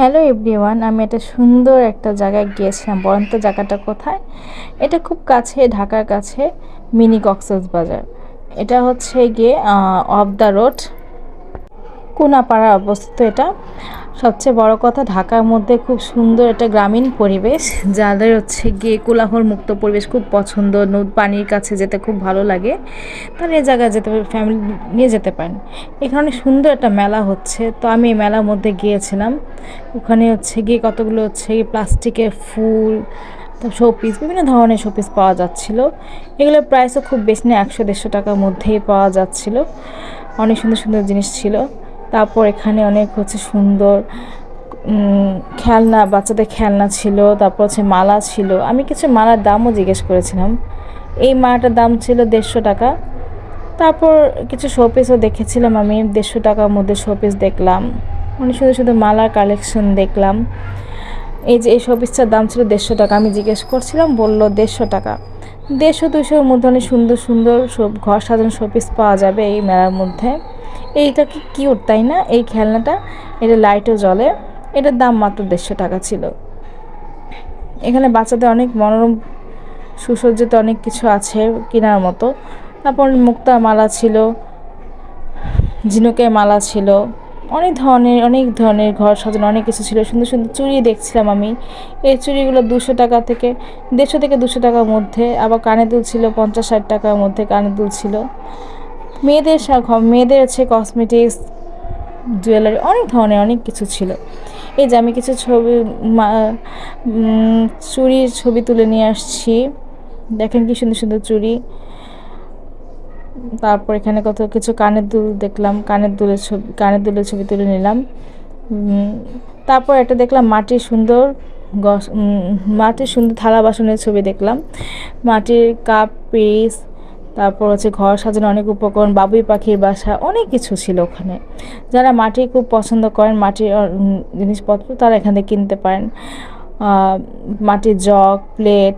Hello everyone, আমি একটা সুন্দর একটা জায়গায় গিয়েছিলাম। বলেন তো জায়গাটা কোথায়? এটা খুব কাছে, ঢাকার কাছে মিনি কক্সবাজার। এটা হচ্ছে গিয়ে অফ দ্য রোড কোনাপাড়া অবস্থিত। এটা সবচেয়ে বড় কথা, ঢাকার মধ্যে খুব সুন্দর একটা গ্রামীণ পরিবেশ, যাদের হচ্ছে গিয়ে কোলাহল মুক্ত পরিবেশ খুব পছন্দ, নদ পানির কাছে যেতে খুব ভালো লাগে, তাহলে এই জায়গায় যেতে পারেন, ফ্যামিলি নিয়ে যেতে পারেন। এখানে অনেক সুন্দর একটা মেলা হচ্ছে, তো আমি এই মেলার মধ্যে গিয়েছিলাম। ওখানে হচ্ছে গিয়ে কতগুলো হচ্ছে গিয়ে প্লাস্টিকের ফুল, তারপর শোপিস, বিভিন্ন ধরনের শোপিস পাওয়া যাচ্ছিলো। এগুলোর প্রাইসও খুব বেশি না, 100-150 টাকার মধ্যেই পাওয়া যাচ্ছিলো। অনেক সুন্দর সুন্দর জিনিস ছিল। তারপর এখানে অনেক হচ্ছে সুন্দর খেলনা, বাচ্চাদের খেলনা ছিল। তারপর হচ্ছে মালা ছিল। আমি কিছু মালার দামও জিজ্ঞেস করেছিলাম। এই মালাটার দাম ছিল 150 টাকা। তারপর কিছু শোপিসও দেখেছিলাম, আমি 150 টাকার মধ্যে শোপিস দেখলাম। অনেক সুন্দর সুন্দর মালার কালেকশন দেখলাম। এই যে এই শোপিসটার দাম ছিল 150 টাকা। আমি জিজ্ঞেস করছিলাম, বললো 150 টাকা। 150-200-র মধ্যে অনেক সুন্দর সুন্দর সব ঘর সাজানো শোপিস পাওয়া যাবে এই মেলার মধ্যে। এইটা কি কিউট, তাই না? এই খেলনাটা, এটা লাইটও জ্বলে। এটার দাম মাত্র 150 টাকা ছিল। এখানে বাচ্চাদের অনেক মনোরম সুসজ্জিত অনেক কিছু আছে কেনার মতো। তারপর মুক্তার মালা ছিল, ঝিনুকের মালা ছিল, অনেক ধরনের ঘর সাজানো অনেক কিছু ছিল। সুন্দর সুন্দর চুড়ি দেখছিলাম আমি। এই চুড়িগুলো 200 টাকা থেকে 150 থেকে 200 টাকার মধ্যে। আবার কানের দুল ছিল 50-60 টাকার মধ্যে, কানের দুল ছিল। মেয়েদের আছে কসমেটিক্স, জুয়েলারি, অনেক ধরনের অনেক কিছু ছিল। এই যে আমি কিছু চুড়ির ছবি তুলে নিয়ে আসছি। দেখেন কি সুন্দর সুন্দর চুড়ি। তারপর এখানে কত কিছু কানের দুল দেখলাম, কানের দুলের ছবি তুলে নিলাম। তারপর একটা দেখলাম মাটির সুন্দর থালা বাসনের ছবি দেখলাম, মাটির কাপ পিস। তারপর হচ্ছে ঘর সাজানো অনেক উপকরণ, বাবুই পাখির বাসা, অনেক কিছু ছিল ওখানে। যারা মাটি খুব পছন্দ করেন, মাটির জিনিসপত্র, তারা এখান থেকে কিনতে পারেন। মাটির জগ, প্লেট।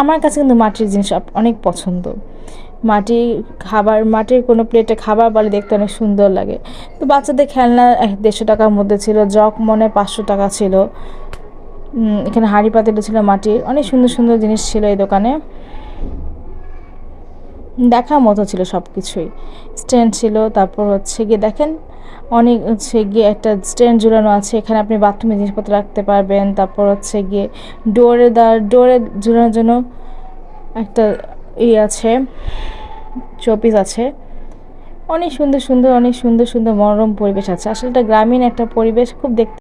আমার কাছে কিন্তু মাটির জিনিস অনেক পছন্দ। মাটির কোনো প্লেটে খাবার বলে দেখতে অনেক সুন্দর লাগে। তো বাচ্চাদের খেলনা 150 টাকার মধ্যে ছিল। জগ মনে 500 টাকা ছিল। এখানে হাঁড়ি পাতিলও ছিল মাটির। অনেক সুন্দর সুন্দর জিনিস ছিল এই দোকানে, দেখার মতো ছিল সব কিছুই। স্ট্যান্ড ছিল। তারপর হচ্ছে গিয়ে দেখেন, অনেক হচ্ছে গিয়ে একটা স্ট্যান্ড ঝুলানো আছে, এখানে আপনি বাথরুমে জিনিসপত্র রাখতে পারবেন। তারপর হচ্ছে গিয়ে ডোরে ঝুলানোর জন্য একটা আছে, শোপিস আছে। অনেক সুন্দর সুন্দর মনোরম পরিবেশ আছে। আসলে এটা গ্রামীণ একটা পরিবেশ, খুব দেখতে